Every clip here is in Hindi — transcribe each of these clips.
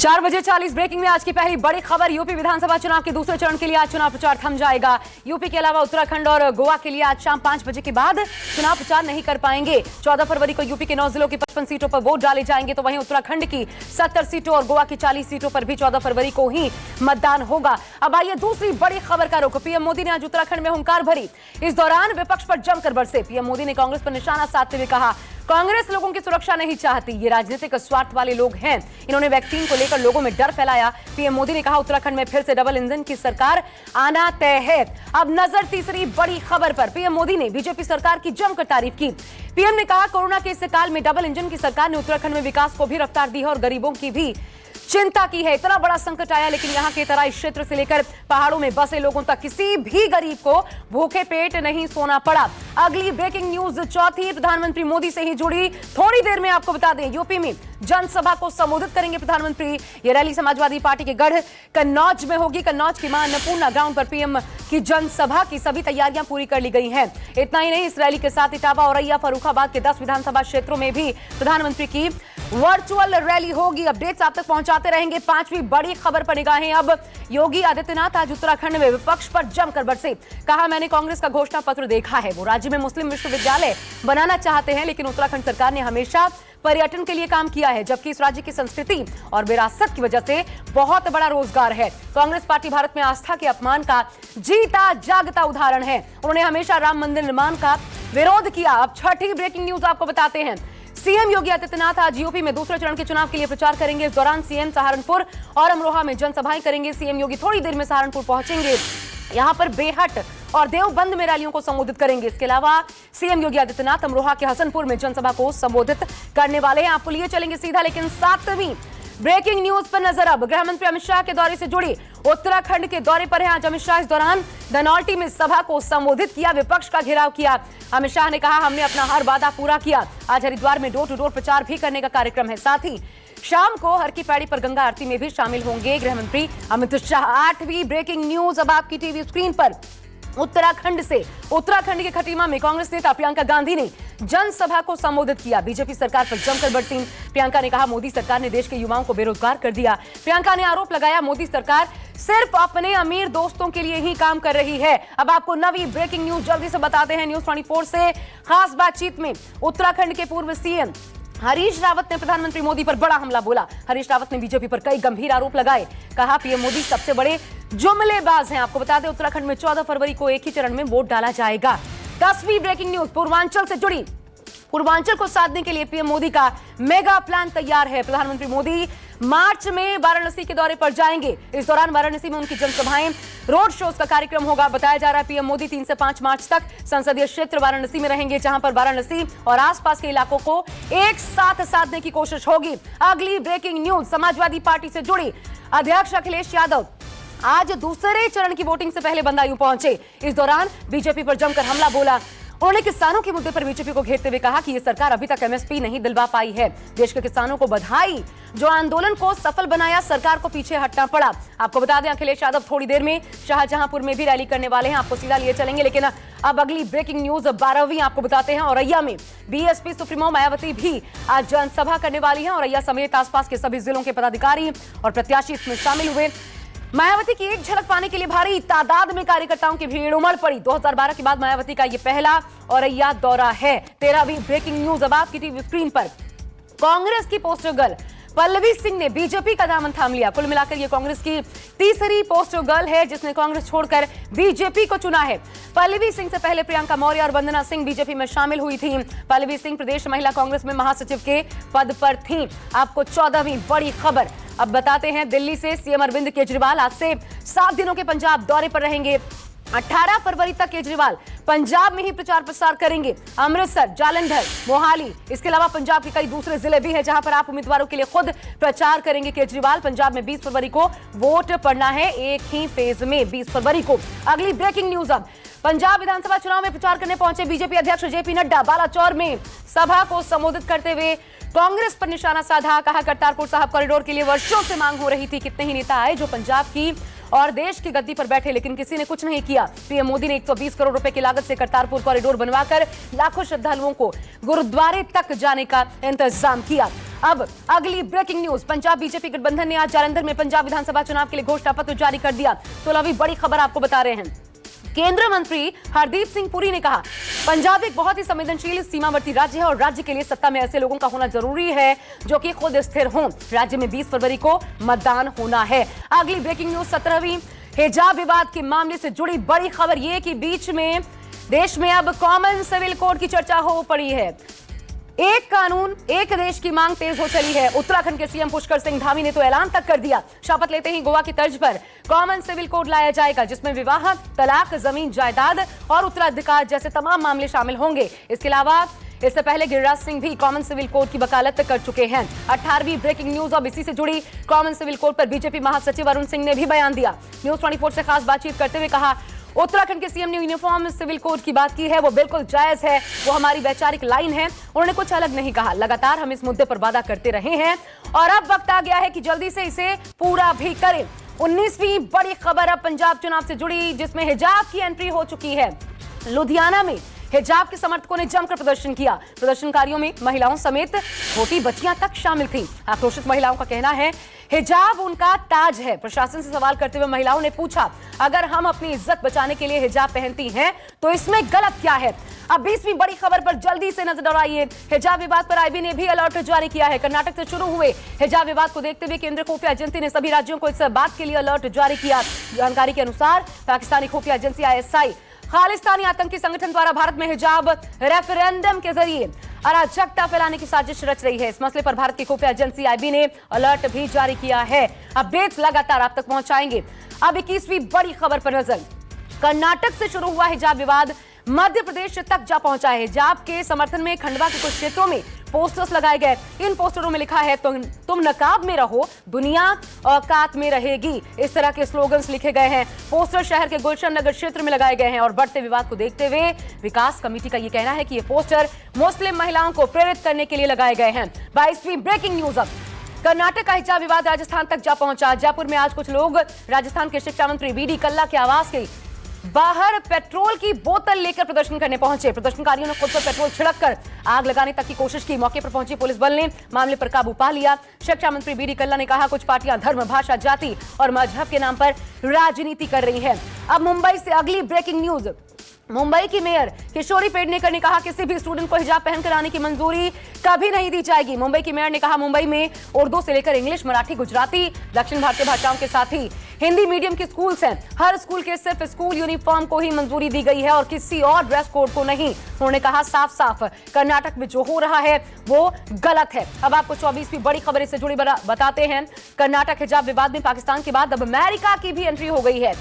4:40 ब्रेकिंग में आज की पहली बड़ी खबर। यूपी विधानसभा चुनाव के दूसरे चरण के लिए आज चुनाव प्रचार थम जाएगा। यूपी के अलावा उत्तराखंड और गोवा के लिए आज शाम 5 बजे के बाद चुनाव प्रचार नहीं कर पाएंगे। 14 फरवरी को यूपी के 9 जिलों की 55 सीटों पर वोट डाले जाएंगे, तो वहीं उत्तराखंड की 70 सीटों और गोवा की 40 सीटों पर भी 14 फरवरी को ही मतदान होगा। अब आइए दूसरी बड़ी खबर का रुख। पीएम मोदी ने आज उत्तराखंड में हुंकार भरी। इस दौरान विपक्ष पर जमकर बरसे। पीएम मोदी ने कांग्रेस पर निशाना साधते हुए कहा, कांग्रेस लोगों की सुरक्षा नहीं चाहती, ये राजनीतिक स्वार्थ वाले लोग हैं। इन्होंने वैक्सीन को लेकर लोगों में डर फैलाया। पीएम मोदी ने कहा, उत्तराखंड में फिर से डबल इंजन की सरकार आना तय है। अब नजर तीसरी बड़ी खबर पर। पीएम मोदी ने बीजेपी सरकार की जमकर तारीफ की। पीएम ने कहा, कोरोना के इस काल में डबल इंजन की सरकार ने उत्तराखंड में विकास को भी रफ्तार दी है और गरीबों की भी चिंता की है। इतना बड़ा संकट आया, लेकिन यहाँ के तराई क्षेत्र से लेकर पहाड़ों में बसे लोगों तक किसी भी गरीब को भूखे पेट नहीं सोना पड़ा। अगली ब्रेकिंग न्यूज चौथी प्रधानमंत्री मोदी से ही जुड़ी। थोड़ी देर में आपको बता दें, यूपी में जनसभा को संबोधित करेंगे प्रधानमंत्री। ये रैली समाजवादी पार्टी के गढ़ कन्नौज में होगी। कन्नौज की मां अन्नपूर्णा ग्राउंड पर पीएम की जनसभा की सभी तैयारियां पूरी कर ली गई हैं। इतना ही नहीं, इस रैली के साथ इटावा, औरैया, फर्रुखाबाद के 10 विधानसभा क्षेत्रों में भी प्रधानमंत्री की वर्चुअल रैली होगी। अपडेट्स आप तक पहुंचाते रहेंगे। पांचवी बड़ी खबर पर निगाहें। अब योगी आदित्यनाथ आज उत्तराखंड में विपक्ष पर जमकर बरसे। कहा, मैंने कांग्रेस का घोषणा पत्र देखा है, वो राज्य में मुस्लिम विश्वविद्यालय बनाना चाहते हैं, लेकिन उत्तराखंड सरकार ने हमेशा पर्यटन के लिए काम किया है, जबकि इस राज्य की संस्कृति और विरासत की वजह से बहुत बड़ा रोजगार है। कांग्रेस पार्टी भारत में आस्था के अपमान का जीता जागता उदाहरण है। उन्होंने हमेशा राम मंदिर निर्माण का विरोध किया। अब छठी ब्रेकिंग न्यूज आपको बताते हैं। सीएम योगी आदित्यनाथ आज यूपी में दूसरे चरण के चुनाव के लिए प्रचार करेंगे। इस दौरान सीएम सहारनपुर और अमरोहा में जनसभाएं करेंगे। सीएम योगी थोड़ी देर में सहारनपुर पहुंचेंगे। यहां पर बेहट और देवबंद में रैलियों को संबोधित करेंगे। इसके अलावा सीएम योगी आदित्यनाथ अमरोहा के हसनपुर में जनसभा को संबोधित करने वाले हैं। आपको लिए चलेंगे सीधा, लेकिन सातवीं ब्रेकिंग न्यूज पर नजर। अब गृह मंत्री अमित शाह के दौरे से जुड़ी। उत्तराखंड के दौरे पर हैं आज अमित शाह। इस दौरान धनौल्टी में सभा को संबोधित किया, विपक्ष का घेराव किया। अमित शाह ने कहा, हमने अपना हर वादा पूरा किया। आज हरिद्वार में डोर टू डोर प्रचार भी करने का कार्यक्रम है। साथ ही शाम को हर की पैड़ी पर गंगा आरती में भी शामिल होंगे गृह मंत्री अमित शाह। आठवीं ब्रेकिंग न्यूज अब आपकी टीवी स्क्रीन पर। उत्तराखंड से उत्तराखंड के खटीमा में कांग्रेस नेता प्रियंका गांधी ने जनसभा को संबोधित किया। बीजेपी सरकार पर जमकर बरसीं। प्रियंका ने कहा, मोदी सरकार ने देश के युवाओं को बेरोजगार कर दिया। प्रियंका ने आरोप लगाया, मोदी सरकार सिर्फ अपने अमीर दोस्तों के लिए ही काम कर रही है। अब आपको नवी ब्रेकिंग न्यूज जल्दी से बताते हैं। न्यूज 24 से खास बातचीत में उत्तराखंड के पूर्व सीएम हरीश रावत ने प्रधानमंत्री मोदी पर बड़ा हमला बोला। हरीश रावत ने बीजेपी पर कई गंभीर आरोप लगाए। कहा, पीएम मोदी सबसे बड़े जुमलेबाज हैं। आपको बता दें, उत्तराखंड में 14 फरवरी को एक ही चरण में वोट डाला जाएगा। 10वीं ब्रेकिंग न्यूज पूर्वांचल से जुड़ी। पूर्वांचल को साधने के लिए पीएम मोदी का मेगा प्लान तैयार है। प्रधानमंत्री मोदी मार्च में वाराणसी के दौरे पर जाएंगे। इस दौरान वाराणसी में उनकी जनसभाएं, रोड शोज का कार्यक्रम होगा। बताया जा रहा है, पीएम मोदी 3 से 5 मार्च तक संसदीय क्षेत्र वाराणसी में रहेंगे, जहां पर वाराणसी और आसपास के इलाकों को एक साथ साधने की कोशिश होगी। अगली ब्रेकिंग न्यूज समाजवादी पार्टी से जुड़ी। अध्यक्ष अखिलेश यादव आज दूसरे चरण की वोटिंग से पहले बदायूं पहुंचे। इस दौरान बीजेपी पर जमकर हमला बोला। उन्होंने किसानों के मुद्दे पर बीजेपी को घेरते हुए कहा कि यह सरकार अभी तक एमएसपी नहीं दिलवा पाई है। देश के किसानों को बधाई, जो आंदोलन को सफल बनाया, सरकार को पीछे हटना पड़ा। आपको बता दें, अखिलेश यादव थोड़ी देर में शाहजहांपुर में भी रैली करने वाले हैं। आपको सीधा लिए चलेंगे, लेकिन अब अगली ब्रेकिंग न्यूज 12वीं आपको बताते हैं। औरैया में बीएसपी सुप्रीमो मायावती भी आज जनसभा करने वाली है। औरैया समेत आसपास के सभी जिलों के पदाधिकारी और प्रत्याशी इसमें शामिल हुए। मायावती की एक झलक पाने के लिए भारी तादाद में कार्यकर्ताओं की भीड़ उमड़ पड़ी। 2012 के बाद मायावती का यह पहला औरैया दौरा है। 13वीं ब्रेकिंग न्यूज अब आपकी टीवी स्क्रीन पर। कांग्रेस की पोस्टर गर्ल पल्लवी सिंह ने बीजेपी का दामन थाम लिया। कुल मिलाकर यह कांग्रेस की तीसरी पोस्टर गर्ल है जिसने कांग्रेस छोड़कर बीजेपी को चुना है। पल्लवी सिंह से पहले प्रियंका मौर्य और वंदना सिंह बीजेपी में शामिल हुई थी। पल्लवी सिंह प्रदेश महिला कांग्रेस में महासचिव के पद पर थीं। आपको 14वीं बड़ी खबर अब बताते हैं। दिल्ली से सीएम अरविंद केजरीवाल आज से 7 दिनों के पंजाब दौरे पर रहेंगे। 18 फरवरी तक केजरीवाल पंजाब में ही प्रचार प्रसार करेंगे। अमृतसर, जालंधर, मोहाली, इसके अलावा पंजाब के कई दूसरे जिले भी हैं, जहां पर आप उम्मीदवारों के लिए खुद प्रचार करेंगे केजरीवाल। पंजाब में 20 फरवरी को वोट पड़ना है, एक ही फेज में 20 फरवरी को। अगली ब्रेकिंग न्यूज अब। पंजाब विधानसभा चुनाव में प्रचार करने पहुंचे बीजेपी अध्यक्ष जेपी नड्डा। बालाचौर में सभा को संबोधित करते हुए कांग्रेस पर निशाना साधा। कहा, करतारपुर साहिब कॉरिडोर के लिए वर्षों से मांग हो रही थी। कितने ही नेता आए जो पंजाब की और देश की गद्दी पर बैठे, लेकिन किसी ने कुछ नहीं किया। पीएम मोदी ने 120 करोड़ रुपए की लागत से करतारपुर कॉरिडोर बनवाकर लाखों श्रद्धालुओं को गुरुद्वारे तक जाने का इंतजाम किया। अब अगली ब्रेकिंग न्यूज, पंजाब बीजेपी गठबंधन ने आज जालंधर में पंजाब विधानसभा चुनाव के लिए घोषणा पत्र जारी कर दिया। 16वीं बड़ी खबर आपको बता रहे हैं। केंद्रीय मंत्री हरदीप सिंह पुरी ने कहा, पंजाब एक बहुत ही संवेदनशील सीमावर्ती राज्य है और राज्य के लिए सत्ता में ऐसे लोगों का होना जरूरी है जो कि खुद स्थिर हों। राज्य में 20 फरवरी को मतदान होना है। अगली ब्रेकिंग न्यूज, 17वीं हिजाब विवाद के मामले से जुड़ी बड़ी खबर यह कि बीच में देश में अब कॉमन सिविल कोड की चर्चा हो पड़ी है। एक कानून एक देश की मांग तेज हो चली है। उत्तराखंड के सीएम पुष्कर सिंह धामी ने तो ऐलान तक कर दिया, शपथ लेते ही गोवा की तर्ज पर कॉमन सिविल कोड लाया जाएगा, जिसमें विवाह, तलाक, जमीन जायदाद और उत्तराधिकार जैसे तमाम मामले शामिल होंगे। इसके अलावा इससे पहले गिरिराज सिंह भी कॉमन सिविल कोड की वकालत कर चुके हैं। 18वीं ब्रेकिंग न्यूज, और इसी से जुड़ी कॉमन सिविल कोड पर बीजेपी महासचिव अरुण सिंह ने भी बयान दिया। न्यूज 24 से खास बातचीत करते हुए कहा, उत्तराखंड के सीएम ने यूनिफॉर्म सिविल कोड की बात की है, वो बिल्कुल जायज है, वो हमारी वैचारिक लाइन है। उन्होंने कुछ अलग नहीं कहा। लगातार हम इस मुद्दे पर वादा करते रहे हैं और अब वक्त आ गया है कि जल्दी से इसे पूरा भी करें। 19वीं बड़ी खबर अब पंजाब चुनाव से जुड़ी, जिसमें हिजाब की एंट्री हो चुकी है। लुधियाना में हिजाब के समर्थकों ने जमकर प्रदर्शन किया। प्रदर्शनकारियों में महिलाओं समेत छोटी बच्चियां तक शामिल थीं। आक्रोशित महिलाओं का कहना है, हिजाब उनका ताज है। प्रशासन से सवाल करते हुए महिलाओं ने पूछा, अगर हम अपनी इज्जत बचाने के लिए हिजाब पहनती हैं तो इसमें गलत क्या है। अब 20वीं बड़ी खबर पर जल्दी से नजर दौड़ाइए। हिजाब विवाद पर आईबी ने भी अलर्ट जारी किया है। कर्नाटक से शुरू हुए हिजाब विवाद को देखते हुए केंद्रीय खुफिया एजेंसी ने सभी राज्यों को इस बात के लिए अलर्ट जारी किया। जानकारी के अनुसार पाकिस्तानी खुफिया एजेंसी ISI खालिस्तानी आतंकी संगठन द्वारा भारत में हिजाब रेफरेंडम के जरिए अराजकता फैलाने की साजिश रच रही है। इस मसले पर भारत की खुफिया एजेंसी IB ने अलर्ट भी जारी किया है। अपडेट्स लगातार आप तक पहुंचाएंगे। अब 21वीं बड़ी खबर पर नजर। कर्नाटक से शुरू हुआ हिजाब विवाद मध्य प्रदेश तक जा पहुंचा है। हिजाब के समर्थन में खंडवा के कुछ क्षेत्रों में पोस्टर्स लगाए गए। इन पोस्टरों में लिखा है, तुम नकाब में रहो, दुनिया औकात में रहेगी। इस तरह के स्लोगन्स लिखे गए हैं। पोस्टर शहर के गुलशन नगर क्षेत्र में लगाए गए हैं और बढ़ते विवाद को देखते हुए विकास कमेटी का यह कहना है कि ये पोस्टर मुस्लिम महिलाओं को प्रेरित करने के लिए लगाए गए हैं। 22वीं ब्रेकिंग न्यूज, अब कर्नाटक का हिजाब विवाद राजस्थान तक जा पहुंचा। जयपुर में आज कुछ लोग राजस्थान के शिक्षा मंत्री BD कल्ला के आवास के बाहर पेट्रोल की बोतल लेकर प्रदर्शन करने पहुंचे। प्रदर्शनकारियों ने खुद पर पेट्रोल छिड़ककर आग लगाने तक की कोशिश की। मौके पर पहुंची पुलिस बल ने मामले पर काबू पा लिया। शिक्षा मंत्री BD कल्ला ने कहा, कुछ पार्टियां धर्म, भाषा, जाति और मजहब के नाम पर राजनीति कर रही हैं। अब मुंबई से अगली ब्रेकिंग न्यूज। मुंबई की मेयर किशोरी पेडनेकर ने कहा, किसी भी स्टूडेंट को हिजाब पहनकर आने की मंजूरी कभी नहीं दी जाएगी। मुंबई की मेयर ने कहा, मुंबई में उर्दू से लेकर इंग्लिश, मराठी, गुजराती, दक्षिण भारतीय भाषाओं के साथ ही हिंदी मीडियम के स्कूल्स हैं। हर स्कूल के सिर्फ स्कूल यूनिफॉर्म को ही मंजूरी दी गई है और किसी और ड्रेस कोड को नहीं। उन्होंने कहा, साफ साफ कर्नाटक में जो हो रहा है वो गलत है। अब आपको 24वीं बड़ी खबर से जुड़ी बताते हैं। कर्नाटक हिजाब विवाद में पाकिस्तान के बाद अब अमेरिका की भी एंट्री हो गई है।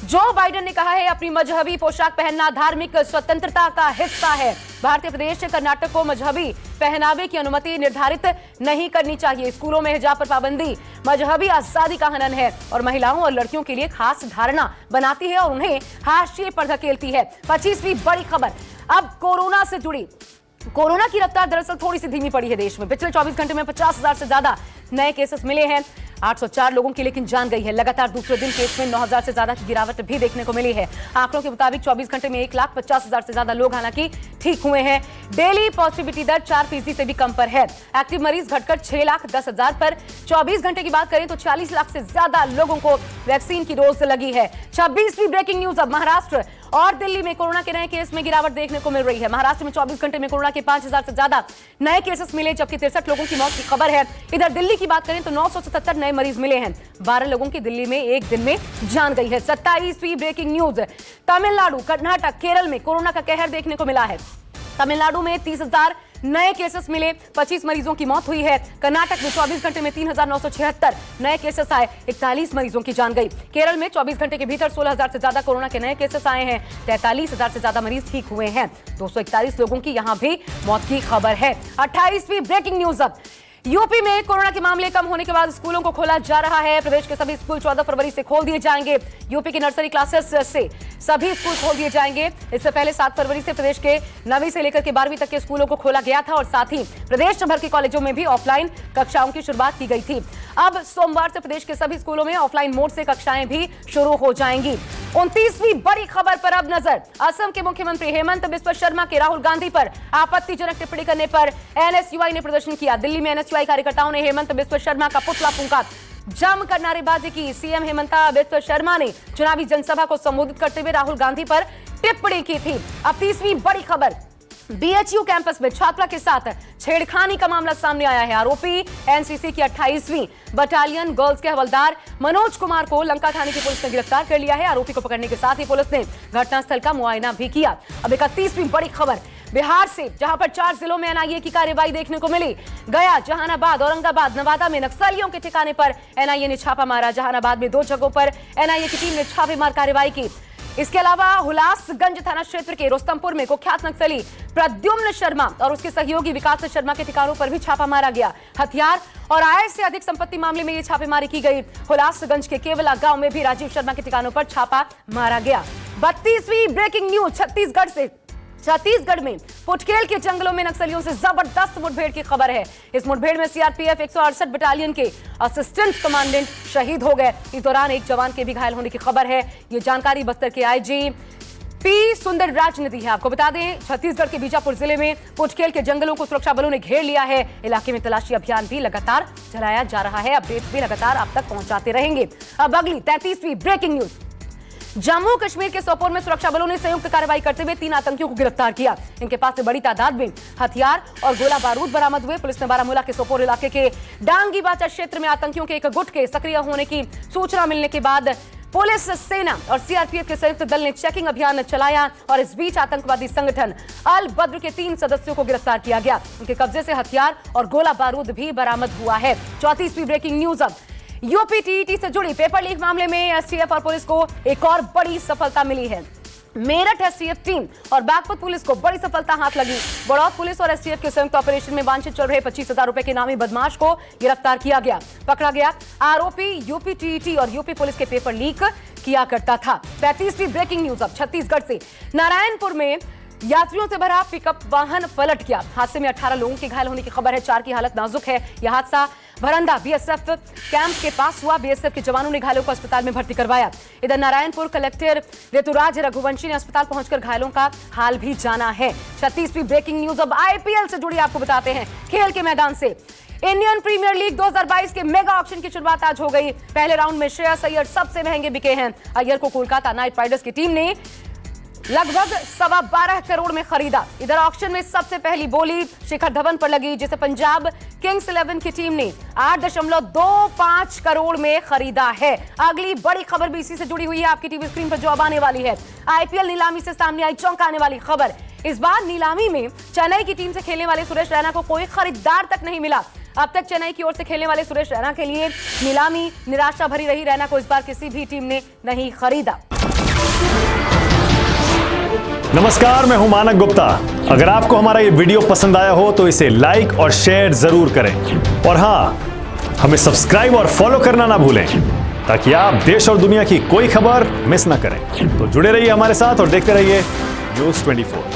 जो बाइडेन ने कहा है, अपनी मजहबी पोशाक पहनना धार्मिक स्वतंत्रता का हिस्सा है। भारतीय प्रदेश से कर्नाटक को मजहबी पहनावे की अनुमति निर्धारित नहीं करनी चाहिए। स्कूलों में हिजाब पर पाबंदी मजहबी आजादी का हनन है और महिलाओं और लड़कियों के लिए खास धारणा बनाती है और उन्हें हाशिए पर धकेलती है। 25वीं बड़ी खबर, अब कोरोना से जुड़ी। कोरोना की रफ्तार दरअसल थोड़ी सी धीमी पड़ी है देश में। पिछले 24 घंटे में 50,000 से ज्यादा नए केसेस मिले हैं। 804 लोगों की लेकिन जान गई है। लगातार दूसरे दिन केस में 9,000 से ज्यादा की गिरावट भी देखने को मिली है। आंकड़ों के मुताबिक 24 घंटे में 1,50,000 से ज्यादा लोग हालांकि ठीक हुए हैं। डेली पॉजिटिविटी दर 4% से भी कम पर है। एक्टिव मरीज घटकर 6,10,000 पर। 24 घंटे की बात करें तो 40 लाख से ज्यादा लोगों को वैक्सीन की डोज लगी है। 26वीं ब्रेकिंग न्यूज, अब महाराष्ट्र और दिल्ली में कोरोना के नए केस में गिरावट देखने को मिल रही है। महाराष्ट्र में 24 घंटे में कोरोना के 5,000 से ज्यादा नए केसेस मिले, जबकि 63 लोगों की मौत की खबर है। इधर दिल्ली की बात करें तो 977 नए मरीज मिले हैं। 12 लोगों की दिल्ली में एक दिन में जान गई है। 27वीं ब्रेकिंग न्यूज, तमिलनाडु, कर्नाटक, केरल में कोरोना का कहर देखने को मिला है। तमिलनाडु में 30,000 नए केसेस मिले, 25 मरीजों की मौत हुई है। कर्नाटक में 24 घंटे में 3,976 नए केसेस आए, 41 मरीजों की जान गई। केरल में 24 घंटे के भीतर 16,000 से ज्यादा कोरोना के नए केसेस आए हैं। 43,000 से ज्यादा मरीज ठीक हुए हैं। 241 लोगों की यहां भी मौत की खबर है। 28वीं ब्रेकिंग न्यूज, अब यूपी में कोरोना के मामले कम होने के बाद स्कूलों को खोला जा रहा है। प्रदेश के सभी स्कूल 14 फरवरी से खोल दिए जाएंगे। यूपी की नर्सरी क्लासेस से सभी स्कूल खोल दिए जाएंगे। इससे पहले 7 फरवरी से प्रदेश के 9वीं से लेकर के 12वीं तक के स्कूलों को खोला गया था और साथ ही प्रदेश भर के कॉलेजों में भी ऑफलाइन कक्षाओं की शुरुआत की गई थी। अब सोमवार से प्रदेश के सभी स्कूलों में ऑफलाइन मोड से कक्षाएं भी शुरू हो जाएंगी। 29वीं बड़ी खबर पर अब नजर। असम के मुख्यमंत्री हेमंत बिस्वा शर्मा के राहुल गांधी पर आपत्तिजनक टिप्पणी करने पर एनएसयूआई ने प्रदर्शन किया। दिल्ली में एनएसयूआई कार्यकर्ताओं ने हेमंत बिस्वा शर्मा का पुतला फूंका, जमकर नारेबाजी की। सीएम हेमंत बिस्वा शर्मा ने चुनावी जनसभा को संबोधित करते हुए राहुल गांधी पर टिप्पणी की थी। अब 30वीं बड़ी खबर, बीएचयू कैंपस में छात्रा के साथ छेड़खानी का मामला सामने आया है। आरोपी एनसीसी की 28वीं बटालियन गर्ल्स के हवलदार मनोज कुमार को लंका थाने की पुलिस ने गिरफ्तार कर लिया है। आरोपी को पकड़ने के साथ ही पुलिस ने घटनास्थल का मुआयना भी किया। अब 31वीं बड़ी खबर, बिहार से, जहां पर 4 जिलों में एनआईए की कार्रवाई देखने को मिली। गया, जहानाबाद, औरंगाबाद, नवादा में नक्सलियों के ठिकाने पर एनआईए ने छापा मारा। जहानाबाद में 2 जगहों पर एनआईए की टीम ने छापेमार कार्रवाई की। इसके अलावा हुलासगंज थाना क्षेत्र के रुस्तमपुर में कुख्यात नक्सली प्रद्युम्न शर्मा और उसके सहयोगी विकास शर्मा के ठिकानों पर भी छापा मारा गया। हथियार और आय से अधिक संपत्ति मामले में ये छापेमारी की गई। हुलासगंज के केवला गांव में भी राजीव शर्मा के ठिकानों पर छापा मारा गया। 32वीं ब्रेकिंग न्यूज छत्तीसगढ़ से। छत्तीसगढ़ में पुटकेल के जंगलों में नक्सलियों से जबरदस्त मुठभेड़ की खबर है। इस मुठभेड़ में सीआरपीएफ 168 बटालियन के असिस्टेंट कमांडेंट शहीद हो गए। इस दौरान एक जवान के भी घायल होने की खबर है। ये जानकारी बस्तर के आईजी पी सुंदर राज ने दी है। आपको बता दें, छत्तीसगढ़ के बीजापुर जिले में पुटकेल के जंगलों को सुरक्षा बलों ने घेर लिया है। इलाके में तलाशी अभियान भी लगातार चलाया जा रहा है। अपडेट भी लगातार आप तक पहुंचाते रहेंगे। अब अगली 33वीं ब्रेकिंग न्यूज, जम्मू कश्मीर के सोपोर में सुरक्षा बलों ने संयुक्त कार्रवाई करते हुए 3 आतंकियों को गिरफ्तार किया। इनके पास से बड़ी तादाद में हथियार और गोला बारूद बरामद हुए। पुलिस ने बारामूला के सोपोर इलाके के डांगी बाचा क्षेत्र में आतंकियों के एक गुट के सक्रिय होने की सूचना मिलने के बाद पुलिस, सेना और सीआरपीएफ के संयुक्त दल ने चेकिंग अभियान चलाया और इस बीच आतंकवादी संगठन अल बद्र के 3 सदस्यों को गिरफ्तार किया गया। उनके कब्जे से हथियार और गोला बारूद भी बरामद हुआ है। 34वीं ब्रेकिंग न्यूज, अब यूपी टीईटी से जुड़ी पेपर लीक मामले में एसटीएफ और पुलिस को एक और बड़ी सफलता मिली है। मेरठ एसटीएफ टीम और बागपत पुलिस को बड़ी सफलता हाथ लगी। बड़ौद पुलिस और एसटीएफ के संयुक्त ऑपरेशन में वांछित चल रहे 25,000 रुपए के नामी बदमाश को गिरफ्तार किया गया। पकड़ा गया आरोपी यूपी टीईटी और यूपी पुलिस के पेपर लीक किया करता था। 35वीं ब्रेकिंग न्यूज, अब छत्तीसगढ़ से। नारायणपुर में यात्रियों से भरा पिकअप वाहन पलट गया। हादसे में 18 लोगों के घायल होने की खबर है। 4 की हालत नाजुक है। यह हादसा भरंदा बीएसएफ कैंप के पास हुआ। बीएसएफ के जवानों ने घायलों को अस्पताल में भर्ती करवाया। इधर नारायणपुर कलेक्टर ऋतुराज रघुवंशी ने अस्पताल पहुंचकर घायलों का हाल भी जाना है। 36वीं ब्रेकिंग न्यूज, अब आईपीएल से जुड़ी आपको बताते हैं। खेल के मैदान से इंडियन प्रीमियर लीग 2022 के मेगा ऑक्शन की शुरुआत आज हो गई। पहले राउंड में श्रेयस अय्यर सबसे महंगे बिके हैं। अय्यर को कोलकाता नाइट राइडर्स की टीम ने लगभग 12.25 करोड़ में खरीदा। इधर ऑक्शन में सबसे पहली बोली शिखर धवन पर लगी, जिसे पंजाब किंग्स 11 की टीम ने 8.25 करोड़ में खरीदा है। अगली बड़ी खबर भी इसी से जुड़ी हुई है। आपकी टीवी स्क्रीन पर जो अब आने वाली है, आईपीएल नीलामी से सामने आई चौंकाने वाली खबर। इस बार नीलामी में चेन्नई की टीम से खेलने वाले सुरेश रैना को कोई खरीदार तक नहीं मिला। अब तक चेन्नई की ओर से खेलने वाले सुरेश रैना के लिए नीलामी निराशा भरी रही। रैना को इस बार किसी भी टीम ने नहीं खरीदा। नमस्कार, मैं हूं मानक गुप्ता। अगर आपको हमारा ये वीडियो पसंद आया हो तो इसे लाइक और शेयर जरूर करें। और हां, हमें सब्सक्राइब और फॉलो करना ना भूलें, ताकि आप देश और दुनिया की कोई खबर मिस ना करें। तो जुड़े रहिए हमारे साथ और देखते रहिए न्यूज़ 24।